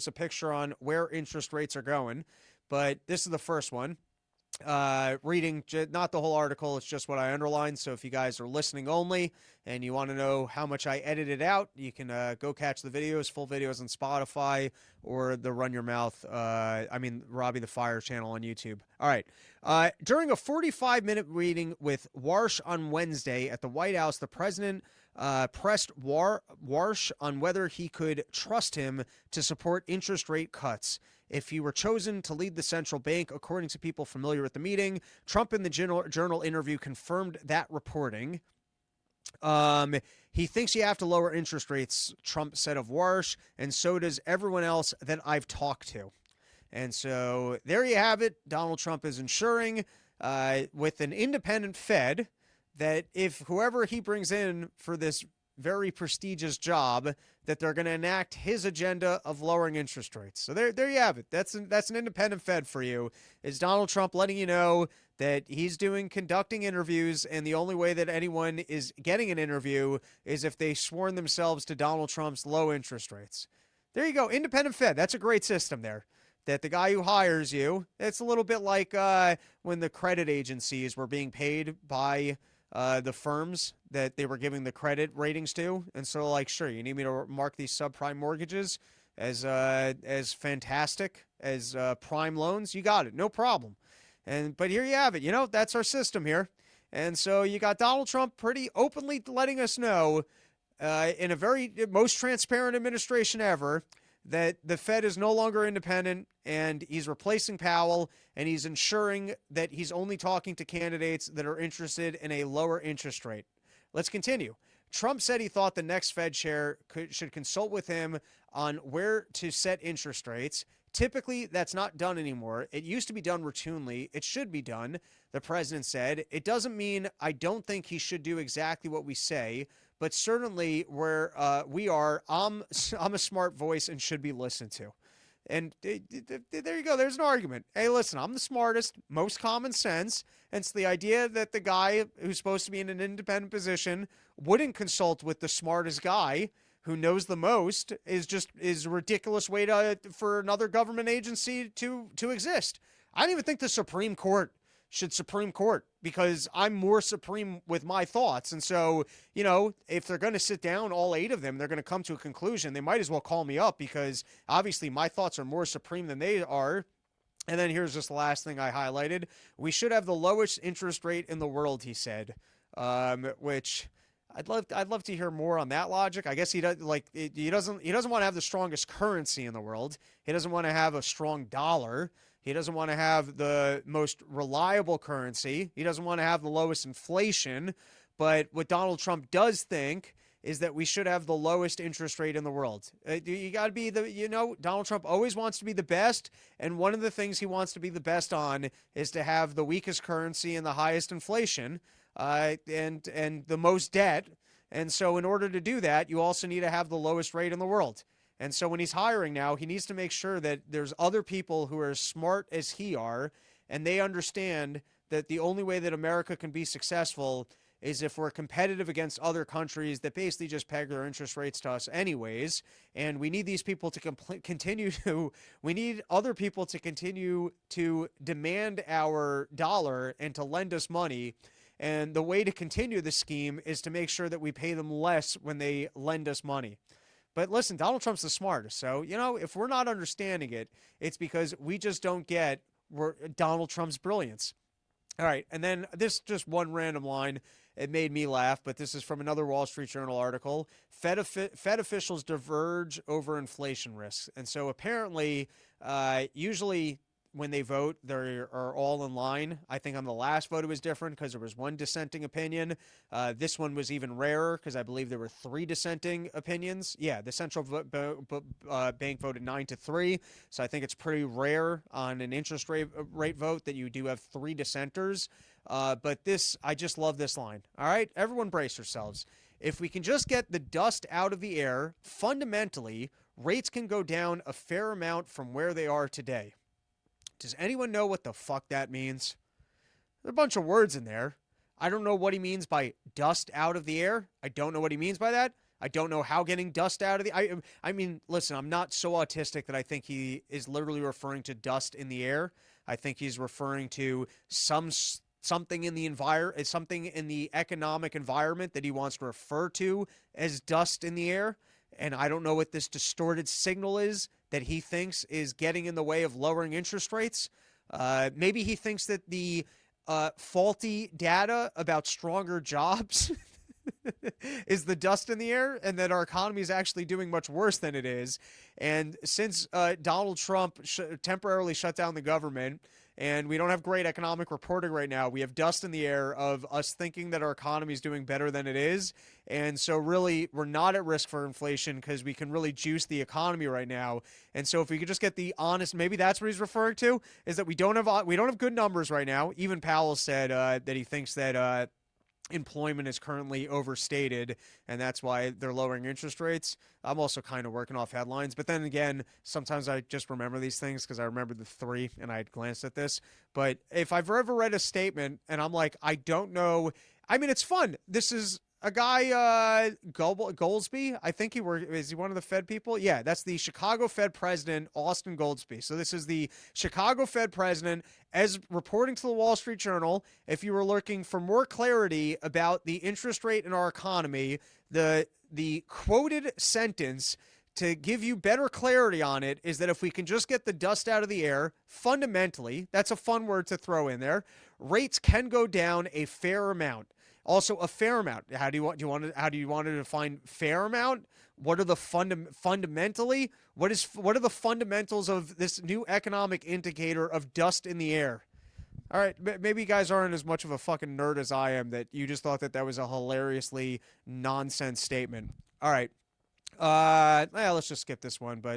a picture on where interest rates are going, but this is the first one. Reading not the whole article, it's just what I underlined. So if you guys are listening only and you want to know how much I edited out, you can go catch the videos, full videos on Spotify or the Run Your Mouth, Robbie the Fire channel on YouTube. All right. During a 45-minute meeting with Warsh on Wednesday at the White House, the president pressed Warsh on whether he could trust him to support interest rate cuts if he were chosen to lead the central bank. According to people familiar with the meeting, Trump in the Journal interview confirmed that reporting. He thinks you have to lower interest rates, Trump said of Warsh, and so does everyone else that I've talked to. And so there you have it. Donald Trump is ensuring with an independent Fed that if whoever he brings in for this very prestigious job, that they're going to enact his agenda of lowering interest rates. So there you have it. That's an independent Fed for you. Is Donald Trump letting you know that he's conducting interviews, and the only way that anyone is getting an interview is if they sworn themselves to Donald Trump's low interest rates. There you go, independent Fed. That's a great system there. That the guy who hires you, it's a little bit like when the credit agencies were being paid by the firms that they were giving the credit ratings to. And so, like, sure, you need me to mark these subprime mortgages as fantastic as prime loans. You got it, no problem. But here you have it. That's our system here. And so you got Donald Trump pretty openly letting us know in a very most transparent administration ever that the Fed is no longer independent, and he's replacing Powell, and he's ensuring that he's only talking to candidates that are interested in a lower interest rate. Let's continue. Trump said he thought the next Fed chair should consult with him on where to set interest rates. Typically, that's not done anymore. It used to be done routinely. It should be done, the president said. It doesn't mean I don't think he should do exactly what we say, but certainly where we are, I'm a smart voice and should be listened to. And there you go. There's an argument. Hey, listen, I'm the smartest, most common sense. And it's the idea that the guy who's supposed to be in an independent position wouldn't consult with the smartest guy who knows the most is a ridiculous way for another government agency to exist. I don't even think the Supreme Court should Supreme Court, because I'm more supreme with my thoughts. And so, if they're going to sit down, all 8 of them, they're going to come to a conclusion. They might as well call me up, because obviously my thoughts are more supreme than they are. And then here's just the last thing I highlighted. We should have the lowest interest rate in the world, he said, which I'd love to hear more on that logic. I guess he doesn't want to have the strongest currency in the world. He doesn't want to have a strong dollar. He doesn't want to have the most reliable currency. He doesn't want to have the lowest inflation. But what Donald Trump does think is that we should have the lowest interest rate in the world. You got to be Donald Trump always wants to be the best. And one of the things he wants to be the best on is to have the weakest currency and the highest inflation and the most debt. And so in order to do that, you also need to have the lowest rate in the world. And so when he's hiring now, he needs to make sure that there's other people who are as smart as he are, and they understand that the only way that America can be successful is if we're competitive against other countries that basically just peg their interest rates to us anyways. And we need these people to we need other people to continue to demand our dollar and to lend us money. And the way to continue the scheme is to make sure that we pay them less when they lend us money. But listen, Donald Trump's the smartest. So, if we're not understanding it, it's because we just don't get Donald Trump's brilliance. All right. And then this just one random line. It made me laugh, but this is from another Wall Street Journal article. Fed officials diverge over inflation risks. And so apparently, usually when they vote, they are all in line. I think on the last vote it was different because there was one dissenting opinion. This one was even rarer because I believe there were 3 dissenting opinions. Yeah, the central bank voted 9-3. So I think it's pretty rare on an interest rate vote that you do have 3 dissenters. But I just love this line. All right, everyone brace yourselves. If we can just get the dust out of the air, fundamentally, rates can go down a fair amount from where they are today. Does anyone know what the fuck that means? There are a bunch of words in there. I don't know what he means by dust out of the air. I don't know what he means by that. I don't know how getting dust out of the. I mean, listen, I'm not so autistic that I think he is literally referring to dust in the air. I think he's referring to something in the something in the economic environment that he wants to refer to as dust in the air. And I don't know what this distorted signal is that he thinks is getting in the way of lowering interest rates. Maybe he thinks that the faulty data about stronger jobs is the dust in the air, and that our economy is actually doing much worse than it is. And since Donald Trump temporarily shut down the government, and we don't have great economic reporting right now, we have dust in the air of us thinking that our economy is doing better than it is. And so really, we're not at risk for inflation because we can really juice the economy right now. And so if we could just get the honest, maybe that's what he's referring to, is that we don't have good numbers right now. Even Powell said that he thinks that employment is currently overstated, and that's why they're lowering interest rates. I'm also kind of working off headlines, but then again, sometimes I just remember these things because I remember the three and I had glanced at this. But if I've ever read a statement and I'm like, I don't know, I mean, it's fun. This is a guy, Goldsby. I think is he one of the Fed people? Yeah, that's the Chicago Fed president, Austin Goldsby. So this is the Chicago Fed president, as reporting to the Wall Street Journal. If you were looking for more clarity about the interest rate in our economy, the quoted sentence to give you better clarity on it is that if we can just get the dust out of the air, fundamentally, that's a fun word to throw in there, rates can go down a fair amount. Also, a fair amount. How do you want to define fair amount? What are the fundamentally? What are the fundamentals of this new economic indicator of dust in the air? All right, maybe you guys aren't as much of a fucking nerd as I am that you just thought that was a hilariously nonsense statement. All right, let's just skip this one. But